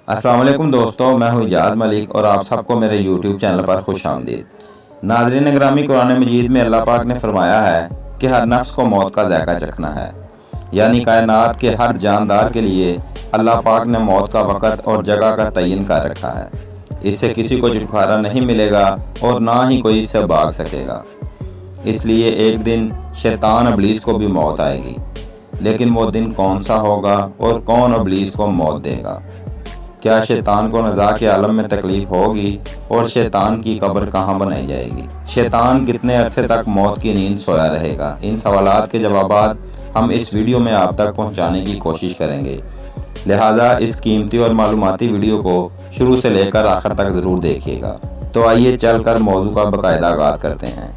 अस्सलाम वालेकुम दोस्तों, मैं हूं इजाज़ मलिक और आप सबको मेरे यूट्यूब चैनल पर खुश आमदीद। नाज़रीन ग्रामी, कुरान मजीद में अल्लाह पाक ने फरमाया है कि हर नफ्स को मौत का जायका चखना है, यानी कायनात के हर जानदार के लिए अल्लाह पाक ने मौत का वक़्त और जगह का तयन कर रखा है। इससे किसी को छुटकारा नहीं मिलेगा और ना ही कोई इससे भाग सकेगा। इसलिए एक दिन शैतान इब्लीस को भी मौत आएगी, लेकिन वो दिन कौन सा होगा और कौन इब्लीस को मौत देगा? क्या शैतान को नज़ा के आलम में तकलीफ होगी और शैतान की कब्र कहाँ बनाई जाएगी? शैतान कितने अरसे तक मौत की नींद सोया रहेगा? इन सवालात के जवाबात हम इस वीडियो में आप तक पहुँचाने की कोशिश करेंगे, लिहाजा इस कीमती और मालूमाती वीडियो को शुरू से लेकर आखिर तक ज़रूर देखिएगा। तो आइए चलकर मौजू का बाकायदा आगाज़ करते हैं।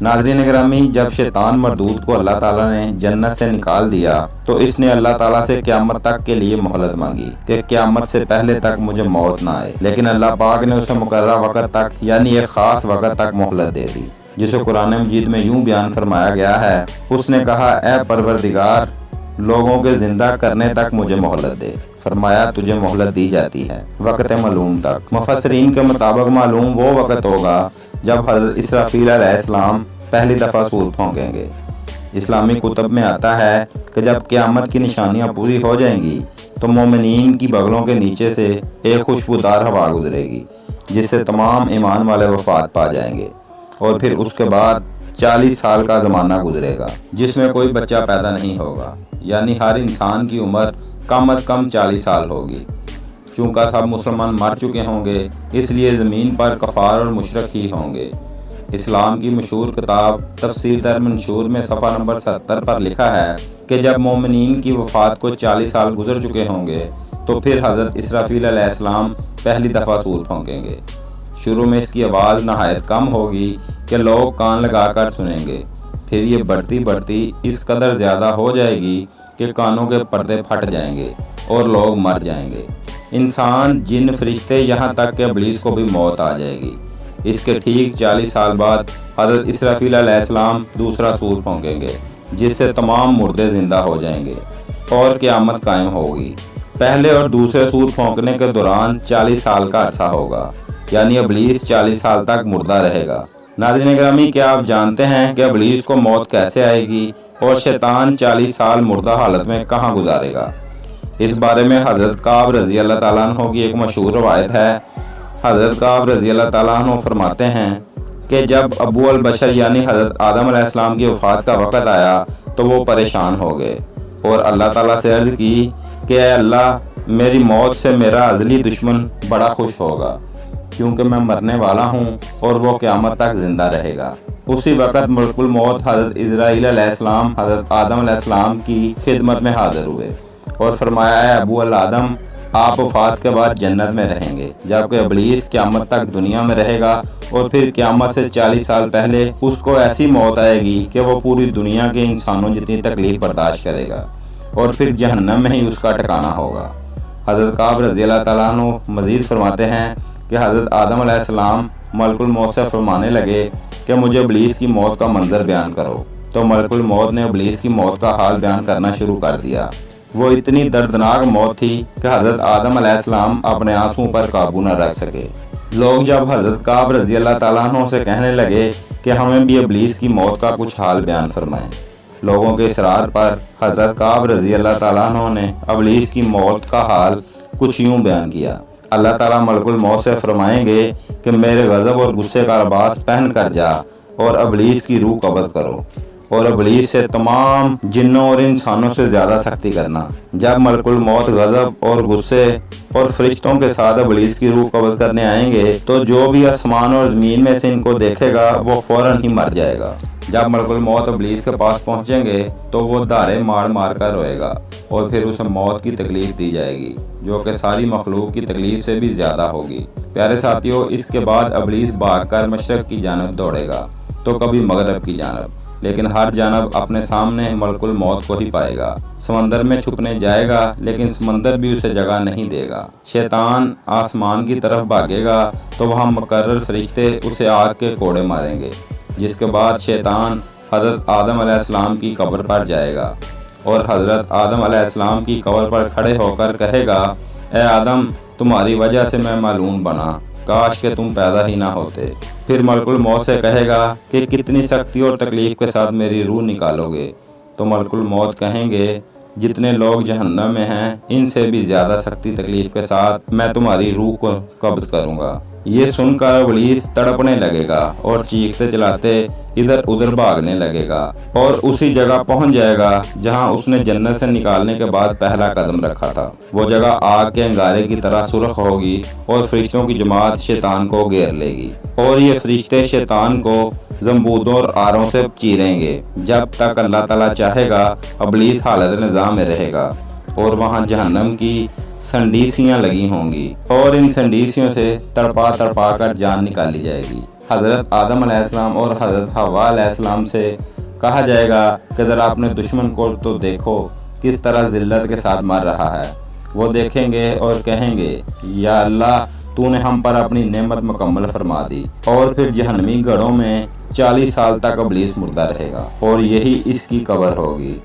नाज़रीन ग्रामी, जब शैतान मरदूद को अल्लाह ताला ने जन्नत से निकाल दिया तो इसने अल्लाह ताला से क़यामत तक के लिए मोहलत मांगी कि क़यामत से पहले तक मुझे मौत ना आए, लेकिन अल्लाह पाक ने उसे मुकर्रर वक़्त तक यानी एक ख़ास वक़्त तक मोहलत दे दी, जिसे कुरान मजीद में यूँ बयान फरमाया गया है। उसने कहा, ए परवरदिगार, लोगों के ज़िंदा करने तक मुझे मोहलत दे। फरमाया, तुझे मोहलत दी जाती है वक़्त मालूम तक। मुफस्सिरीन के मुताबिक मालूम वो वक़्त होगा जब हज़रत इसराफील अलैहिस्सलाम पहली दफ़ा सूर फूंकेंगे। इस्लामी कुतुब में आता है कि जब क़यामत की निशानियां पूरी हो जाएंगी तो मोमिनीन की बगलों के नीचे से एक खुशबूदार हवा गुजरेगी, जिससे तमाम ईमान वाले वफात पा जाएंगे और फिर उसके बाद 40 साल का ज़माना गुजरेगा जिसमें कोई बच्चा पैदा नहीं होगा, यानी हर इंसान की उम्र कम अज़ कम 40 साल होगी। चूँकि सब मुसलमान मर चुके होंगे, इसलिए ज़मीन पर कफ़ार और मुशरिक ही होंगे। इस्लाम की मशहूर किताब तफसीर दर मंशूर में सफ़ा नंबर 70 पर लिखा है कि जब मोमिनीन की वफ़ात को 40 साल गुजर चुके होंगे तो फिर हज़रत इसराफील अलैहिस्सलाम पहली दफ़ा सूर फूंकेंगे। शुरू में इसकी आवाज़ नहायत कम होगी कि लोग कान लगाकर सुनेंगे, फिर ये बढ़ती बढ़ती इस कदर ज़्यादा हो जाएगी कि कानों के पर्दे फट जाएंगे और लोग मर जाएंगे। इंसान, जिन, फरिश्ते, यहाँ तक कि इब्लीस को भी मौत आ जाएगी। इसके ठीक 40 साल बाद हज़रत इसराफील अलैहिस्सलाम दूसरा सूर फूंकेंगे, जिससे तमाम मुर्दे ज़िंदा हो जाएंगे और क़यामत कायम होगी। पहले और दूसरे सूर फूंकने के दौरान 40 साल का अरसा होगा, यानी इब्लीस 40 साल तक मुर्दा रहेगा। नाज़रीन ग्रामी, क्या आप जानते हैं कि इब्लीस को मौत कैसे आएगी और शैतान 40 साल मुर्दा हालत में कहाँ गुजारेगा? इस बारे में हज़रत काब रज़ी अल्लाह ताला अन्हु की एक मशहूर रवायत है। हज़रत काब रज़ी अल्लाह ताला अन्हु फरमाते हैं कि जब अबू अल बशर यानी हज़रत आदम अलैहिस्सलाम की वफ़ात का वक़्त आया तो वो परेशान हो गए और अल्लाह ताला से अर्ज़ की कि ऐ अल्लाह, मेरी मौत से मेरा अज़ली दुश्मन बड़ा खुश होगा, क्योंकि मैं मरने वाला हूँ और वो क़यामत तक ज़िंदा रहेगा। उसी वक़्त मलकुल मौत हज़रत इज़राईल अलैहिस्सलाम हज़रत आदम अलैहिस्सलाम की खिदमत में हाज़िर हुए और फरमाया, है अबू अल आदम, आप वफ़ात के बाद जन्नत में रहेंगे, जबकि इब्लीस क़यामत तक दुनिया में रहेगा और फिर क़यामत से 40 साल पहले उसको ऐसी मौत आएगी कि वो पूरी दुनिया के इंसानों जितनी तकलीफ़ बर्दाश्त करेगा और फिर जहन्नम में ही उसका ठिकाना होगा। हज़रत काब रज़ी अल्लाह ताला अन्हु मज़ीद फरमाते हैं कि हज़रत आदम अलैहिस्सलाम मलकुल मौत से फरमाने लगे कि मुझे इब्लीस की मौत का मंजर बयान करो, तो मलकुल मौत ने इब्लीस की मौत का हाल बयान करना शुरू कर दिया। वो इतनी दर्दनाक मौत थी कि हज़रत आदम अलैहिस्सलाम अपने आंसुओं पर काबू न रख सके। लोग जब हज़रत काब रज़ी अल्लाह ताला अन्हु से कहने लगे कि हमें भी इब्लीस की मौत का कुछ हाल बयान फरमाएं, लोगों के इसरार पर हज़रत काब रज़ी अल्लाह ताला अन्हु ने इब्लीस की मौत का हाल कुछ यूँ बयान किया। अल्लाह ताला मलकुल मौत से फरमाएंगे कि मेरे गज़ब और गुस्से का लिबास पहन कर जा और इब्लीस की रूह कब्ज़ करो और इब्लीस से तमाम जिन्नों और इंसानों से ज़्यादा सख्ती करना। जब मलकुल मौत गज़ब और गुस्से और फरिश्तों के साथ इब्लीस की रूह कब्ज़ करने आएंगे तो जो भी आसमान और ज़मीन में से इनको देखेगा वो फ़ौरन ही मर जाएगा। जब मलकुल मौत इब्लीस के पास पहुँचेंगे तो वो धारे मार मार कर रोएगा और फिर उसे मौत की तकलीफ़ दी जाएगी, जो कि सारी मखलूक की तकलीफ़ से भी ज़्यादा होगी। प्यारे साथियों, इसके बाद इब्लीस भागकर मशरक़ की जानब दौड़ेगा तो कभी मगरब की जानब, लेकिन हर जानब अपने सामने मलकुल मौत को ही पाएगा। समंदर में छुपने जाएगा लेकिन समंदर भी उसे जगह नहीं देगा। शैतान आसमान की तरफ भागेगा तो वहाँ मुकर्रर फरिश्ते उसे आग के कोड़े मारेंगे, जिसके बाद शैतान हज़रत आदम अलैहिस्सलाम की कब्र पर जाएगा और हज़रत आदम अलैहिस्सलाम की कब्र पर खड़े होकर कहेगा اے آدم تمہاری وجہ سے میں معلوم بنا، کاش کہ تم پیدا ہی نہ ہوتے۔ پھر ملک الموت سے کہے گا کہ کتنی سختی اور تکلیف کے ساتھ میری روح نکالو گے؟ تو ملک الموت کہیں گے جتنے لوگ جہنم میں ہیں ان سے بھی زیادہ سختی تکلیف کے ساتھ میں تمہاری روح کو قبض کروں گا۔ یہ سن کر ابلیس تڑپنے لگے گا اور چیختے چلاتے ادھر ادھر بھاگنے لگے گا اور اسی جگہ پہنچ جائے گا جہاں اس نے جنت سے نکالنے کے بعد پہلا قدم رکھا تھا۔ وہ جگہ آگ کے انگارے کی طرح سرخ ہوگی اور فرشتوں کی جماعت شیطان کو گھیر لے گی اور یہ فرشتے شیطان کو زنبودوں اور آروں سے چیریں گے جب تک اللہ تعالیٰ چاہے گا۔ ابلیس حالت نظام میں رہے گا اور وہاں جہنم کی سنڈیسیاں لگی ہوں گی اور ان سنڈیسیوں سے تڑپا تڑپا کر جان نکالی جائے گی۔ حضرت آدم علیہ السلام اور حضرت حوا علیہ السلام سے کہا جائے گا کہ ذرا اپنے دشمن کو تو دیکھو کس طرح ذلت کے ساتھ مر رہا ہے۔ وہ دیکھیں گے اور کہیں گے یا اللہ تو نے ہم پر اپنی نعمت مکمل فرما دی۔ اور پھر جہنمی گڑھوں میں 40 سال تک ابلیس مردہ رہے گا اور یہی اس کی قبر ہوگی۔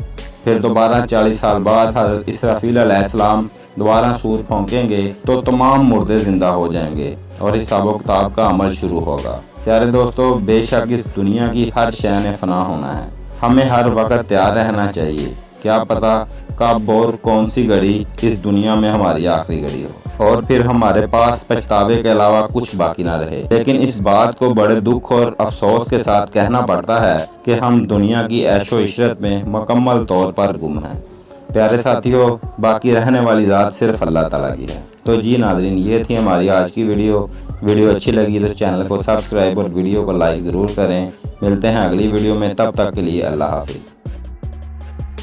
پھر دوبارہ 40 سال بعد حضرت اسرافیل علیہ السلام دوبارہ سور پھونکیں گے تو تمام مردے زندہ ہو جائیں گے اور حساب و کتاب کا عمل شروع ہوگا۔ پیارے دوستو، بے شک اس دنیا کی ہر شے نے فنا ہونا ہے، ہمیں ہر وقت تیار رہنا چاہیے، کیا پتہ کب اور کون سی گھڑی اس دنیا میں ہماری آخری گھڑی ہو اور پھر ہمارے پاس پچھتاوے کے علاوہ کچھ باقی نہ رہے۔ لیکن اس بات کو بڑے دکھ اور افسوس کے ساتھ کہنا پڑتا ہے کہ ہم دنیا کی عیش و عشرت میں مکمل طور پر گم ہیں۔ پیارے ساتھیوں، باقی رہنے والی ذات صرف اللہ تعالیٰ کی ہے۔ تو جی ناظرین، یہ تھی ہماری آج کی ویڈیو اچھی لگی تو چینل کو سبسکرائب اور ویڈیو کو لائک ضرور کریں۔ ملتے ہیں اگلی ویڈیو میں، تب تک کے لیے اللہ حافظ۔